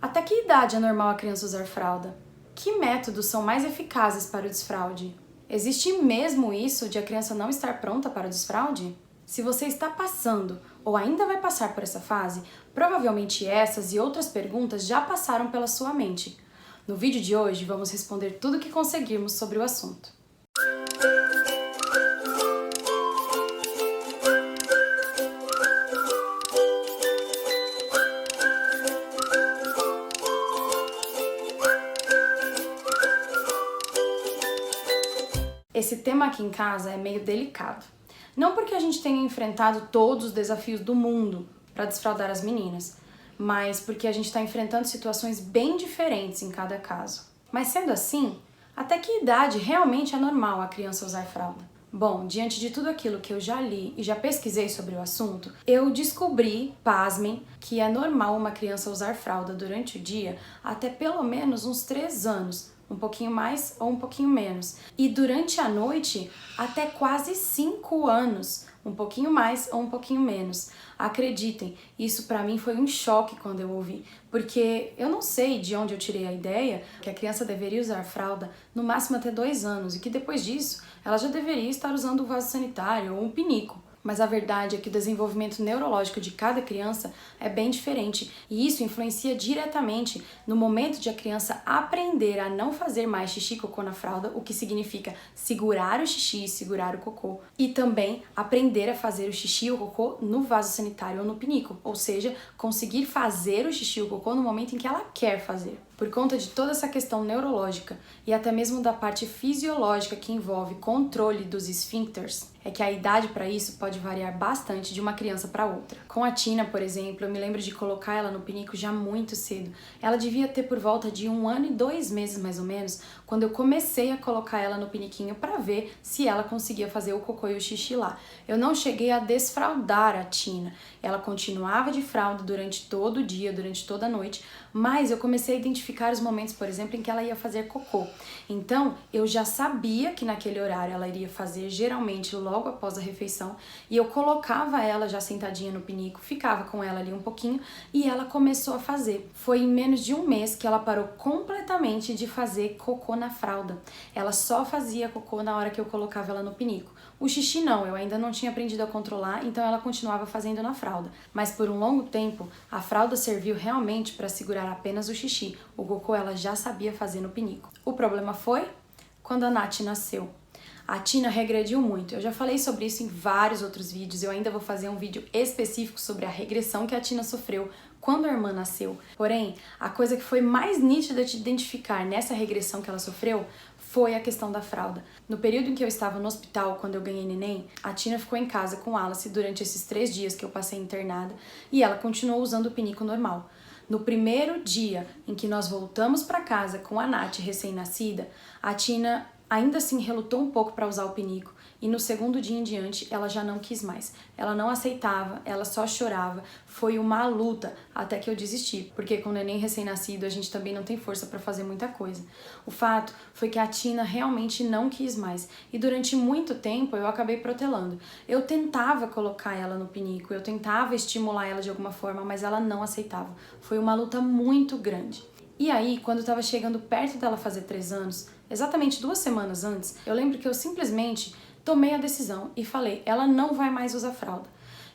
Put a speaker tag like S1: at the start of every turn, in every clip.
S1: Até que idade é normal a criança usar fralda? Que métodos são mais eficazes para o desfraude? Existe mesmo isso de a criança não estar pronta para o desfraude? Se você está passando ou ainda vai passar por essa fase, provavelmente essas e outras perguntas já passaram pela sua mente. No vídeo de hoje, vamos responder tudo o que conseguirmos sobre o assunto. Esse tema aqui em casa é meio delicado. Não porque a gente tenha enfrentado todos os desafios do mundo para desfraldar as meninas, mas porque a gente está enfrentando situações bem diferentes em cada caso. Mas sendo assim, até que idade realmente é normal a criança usar fralda? Bom, diante de tudo aquilo que eu já li e já pesquisei sobre o assunto, eu descobri, pasmem, que é normal uma criança usar fralda durante o dia até pelo menos uns 3 anos, um pouquinho mais ou um pouquinho menos. E durante a noite, até quase 5 anos, um pouquinho mais ou um pouquinho menos. Acreditem, isso pra mim foi um choque quando eu ouvi, porque eu não sei de onde eu tirei a ideia que a criança deveria usar fralda no máximo até 2 anos e que depois disso ela já deveria estar usando o vaso sanitário ou um pinico. Mas a verdade é que o desenvolvimento neurológico de cada criança é bem diferente e isso influencia diretamente no momento de a criança aprender a não fazer mais xixi e cocô na fralda, o que significa segurar o xixi e segurar o cocô, e também aprender a fazer o xixi e o cocô no vaso sanitário ou no pinico, ou seja, conseguir fazer o xixi e o cocô no momento em que ela quer fazer. Por conta de toda essa questão neurológica e até mesmo da parte fisiológica que envolve controle dos esfíncteres, é que a idade para isso pode variar bastante de uma criança para outra. Com a Tina, por exemplo, eu me lembro de colocar ela no pinico já muito cedo. Ela devia ter por volta de 1 ano e 2 meses mais ou menos, quando eu comecei a colocar ela no piniquinho para ver se ela conseguia fazer o cocô e o xixi lá. Eu não cheguei a desfraldar a Tina. Ela continuava de fralda durante todo o dia, durante toda a noite, mas eu comecei a identificar os momentos, por exemplo, em que ela ia fazer cocô. Então, eu já sabia que naquele horário ela iria fazer, geralmente logo após a refeição, e eu colocava ela já sentadinha no pinico, ficava com ela ali um pouquinho, e ela começou a fazer. Foi em menos de 1 mês que ela parou completamente de fazer cocô na fralda. Ela só fazia cocô na hora que eu colocava ela no pinico. O xixi não, eu ainda não tinha aprendido a controlar, então ela continuava fazendo na fralda. Mas por um longo tempo, a fralda serviu realmente para segurar apenas o xixi. O cocô ela já sabia fazer no pinico. O problema foi quando a Nath nasceu. A Tina regrediu muito. Eu já falei sobre isso em vários outros vídeos. Eu ainda vou fazer um vídeo específico sobre a regressão que a Tina sofreu quando a irmã nasceu. Porém, a coisa que foi mais nítida de identificar nessa regressão que ela sofreu foi a questão da fralda. No período em que eu estava no hospital, quando eu ganhei neném, a Tina ficou em casa com Alice durante esses 3 dias que eu passei internada e ela continuou usando o pinico normal. No primeiro dia em que nós voltamos para casa com a Nath recém-nascida, a Tina ainda assim relutou um pouco para usar o pinico e no segundo dia em diante ela já não quis mais. Ela não aceitava, ela só chorava. Foi uma luta até que eu desisti, porque com o neném recém-nascido a gente também não tem força para fazer muita coisa. O fato foi que a Tina realmente não quis mais e durante muito tempo eu acabei protelando. Eu tentava colocar ela no pinico, eu tentava estimular ela de alguma forma, mas ela não aceitava. Foi uma luta muito grande. E aí, quando eu tava chegando perto dela fazer 3 anos, exatamente 2 semanas antes, eu lembro que eu simplesmente tomei a decisão e falei, ela não vai mais usar fralda.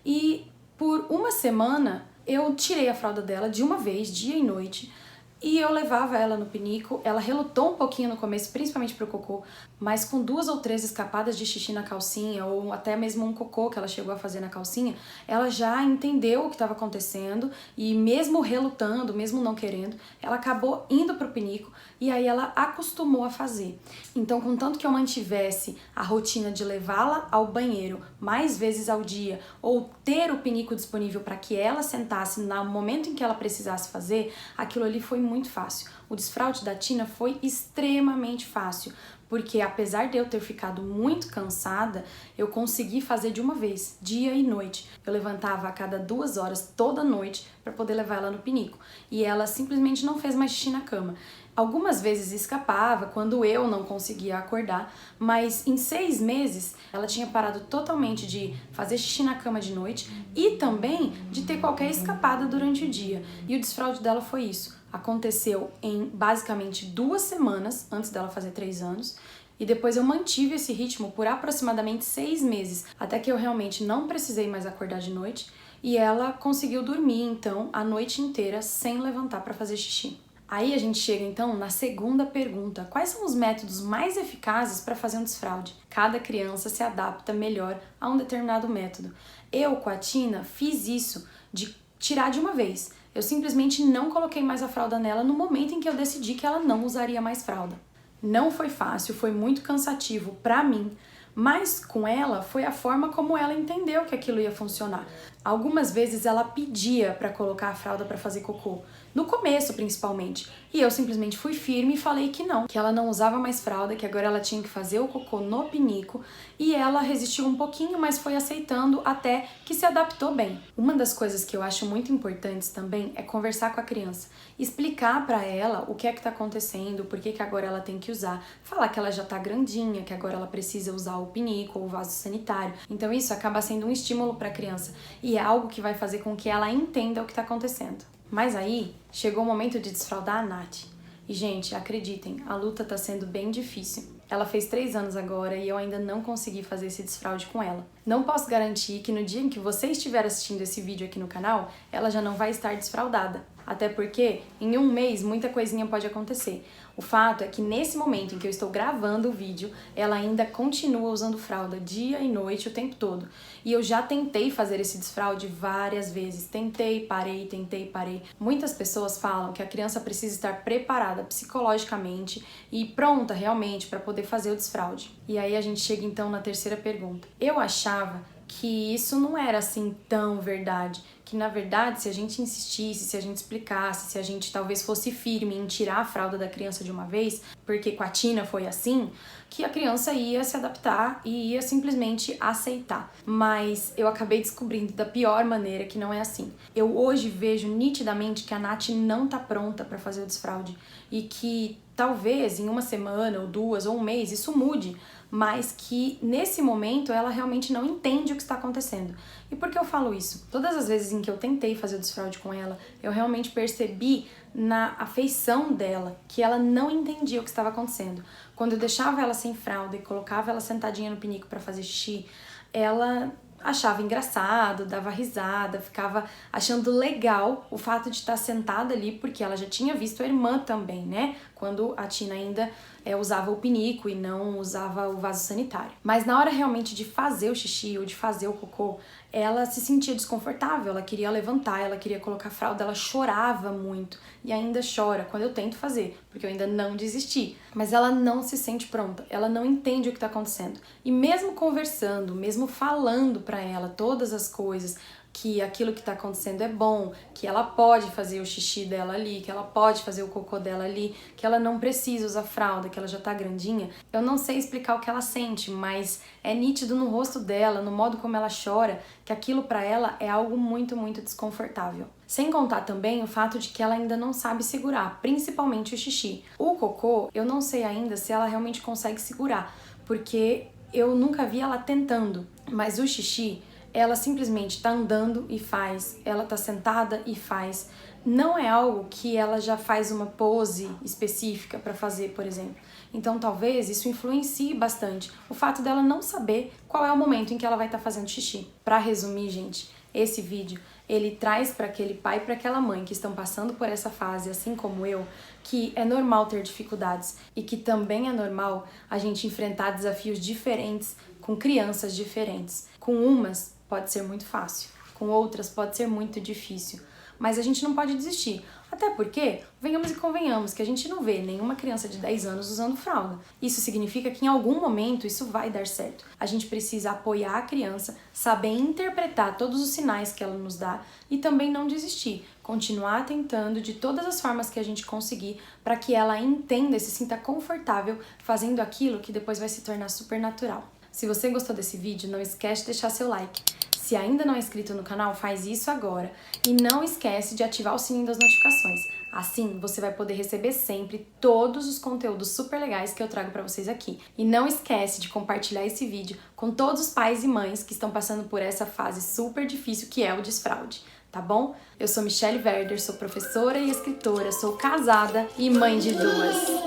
S1: E por 1 semana, eu tirei a fralda dela de uma vez, dia e noite, e eu levava ela no pinico. Ela relutou um pouquinho no começo, principalmente pro cocô, mas com 2 ou 3 escapadas de xixi na calcinha, ou até mesmo um cocô que ela chegou a fazer na calcinha, ela já entendeu o que estava acontecendo e mesmo relutando, mesmo não querendo, ela acabou indo pro pinico e aí ela acostumou a fazer. Então, contanto que eu mantivesse a rotina de levá-la ao banheiro mais vezes ao dia ou ter o pinico disponível para que ela sentasse no momento em que ela precisasse fazer, aquilo ali foi muito fácil. O desfraude da Tina foi extremamente fácil, porque apesar de eu ter ficado muito cansada, eu consegui fazer de uma vez, dia e noite. Eu levantava a cada 2 horas toda noite para poder levar ela no pinico, e ela simplesmente não fez mais xixi na cama. Algumas vezes escapava quando eu não conseguia acordar, mas em 6 meses ela tinha parado totalmente de fazer xixi na cama de noite e também de ter qualquer escapada durante o dia. E o desfraude dela foi isso. aconteceu em basicamente 2 semanas antes dela fazer 3 anos. E depois eu mantive esse ritmo por aproximadamente 6 meses, até que eu realmente não precisei mais acordar de noite e ela conseguiu dormir, então, a noite inteira sem levantar para fazer xixi. Aí a gente chega, então, na segunda pergunta. Quais são os métodos mais eficazes para fazer um desfraude? Cada criança se adapta melhor a um determinado método. Eu, com a Tina, fiz isso de tirar de uma vez. Eu simplesmente não coloquei mais a fralda nela no momento em que eu decidi que ela não usaria mais fralda. Não foi fácil, foi muito cansativo pra mim, mas com ela foi a forma como ela entendeu que aquilo ia funcionar. Algumas vezes ela pedia pra colocar a fralda pra fazer cocô, no começo principalmente, e eu simplesmente fui firme e falei que não, que ela não usava mais fralda, que agora ela tinha que fazer o cocô no pinico, e ela resistiu um pouquinho, mas foi aceitando até que se adaptou bem. Uma das coisas que eu acho muito importantes também é conversar com a criança, explicar pra ela o que é que tá acontecendo, por que agora ela tem que usar, falar que ela já tá grandinha, que agora ela precisa usar o pinico ou o vaso sanitário. Então isso acaba sendo um estímulo pra criança e é algo que vai fazer com que ela entenda o que tá acontecendo. Mas aí, chegou o momento de desfraldar a Nath. E, gente, acreditem, a luta tá sendo bem difícil. Ela fez 3 anos agora e eu ainda não consegui fazer esse desfraude com ela. Não posso garantir que no dia em que você estiver assistindo esse vídeo aqui no canal, ela já não vai estar desfraldada. Até porque, em 1 mês, muita coisinha pode acontecer. O fato é que nesse momento em que eu estou gravando o vídeo, ela ainda continua usando fralda dia e noite o tempo todo. E eu já tentei fazer esse desfraude várias vezes. Tentei, parei. Muitas pessoas falam que a criança precisa estar preparada psicologicamente e pronta realmente para poder fazer o desfraude. E aí a gente chega então na terceira pergunta. Eu achava que isso não era assim tão verdade, que na verdade se a gente insistisse, se a gente explicasse, se a gente talvez fosse firme em tirar a fralda da criança de uma vez, porque com a Tina foi assim, que a criança ia se adaptar e ia simplesmente aceitar. Mas eu acabei descobrindo da pior maneira que não é assim. Eu hoje vejo nitidamente que a Nath não tá pronta para fazer o desfraude e que talvez em 1 semana ou 2 ou 1 mês isso mude, mas que nesse momento ela realmente não entende o que está acontecendo. E por que eu falo isso? Todas as vezes em que eu tentei fazer o desfraude com ela, eu realmente percebi na afeição dela que ela não entendia o que estava acontecendo. Quando eu deixava ela sem fralda e colocava ela sentadinha no pinico para fazer xixi, ela achava engraçado, dava risada, ficava achando legal o fato de estar sentada ali, porque ela já tinha visto a irmã também, né? Quando a Tina ainda usava o pinico e não usava o vaso sanitário. Mas na hora realmente de fazer o xixi ou de fazer o cocô, ela se sentia desconfortável, ela queria levantar, ela queria colocar fralda, ela chorava muito e ainda chora quando eu tento fazer, porque eu ainda não desisti. Mas ela não se sente pronta, ela não entende o que está acontecendo. E mesmo conversando, mesmo falando para ela todas as coisas, que aquilo que está acontecendo é bom, que ela pode fazer o xixi dela ali, que ela pode fazer o cocô dela ali, que ela não precisa usar fralda, que ela já tá grandinha. Eu não sei explicar o que ela sente, mas é nítido no rosto dela, no modo como ela chora, que aquilo para ela é algo muito, muito desconfortável. Sem contar também o fato de que ela ainda não sabe segurar, principalmente o xixi. O cocô, eu não sei ainda se ela realmente consegue segurar, porque eu nunca vi ela tentando, mas o xixi, ela simplesmente tá andando e faz, ela tá sentada e faz. Não é algo que ela já faz uma pose específica para fazer, por exemplo. Então talvez isso influencie bastante o fato dela não saber qual é o momento em que ela vai estar fazendo xixi. Para resumir, gente, esse vídeo ele traz para aquele pai e para aquela mãe que estão passando por essa fase, assim como eu, que é normal ter dificuldades e que também é normal a gente enfrentar desafios diferentes com crianças diferentes. Com umas pode ser muito fácil, com outras pode ser muito difícil, mas a gente não pode desistir, até porque, venhamos e convenhamos, que a gente não vê nenhuma criança de 10 anos usando fralda. Isso significa que em algum momento isso vai dar certo. A gente precisa apoiar a criança, saber interpretar todos os sinais que ela nos dá e também não desistir, continuar tentando de todas as formas que a gente conseguir para que ela entenda e se sinta confortável fazendo aquilo que depois vai se tornar super natural. Se você gostou desse vídeo, não esquece de deixar seu like. Se ainda não é inscrito no canal, faz isso agora. E não esquece de ativar o sininho das notificações. Assim, você vai poder receber sempre todos os conteúdos super legais que eu trago pra vocês aqui. E não esquece de compartilhar esse vídeo com todos os pais e mães que estão passando por essa fase super difícil que é o desfraude. tá bom? Eu sou Michelle Werder, sou professora e escritora, sou casada e mãe de duas.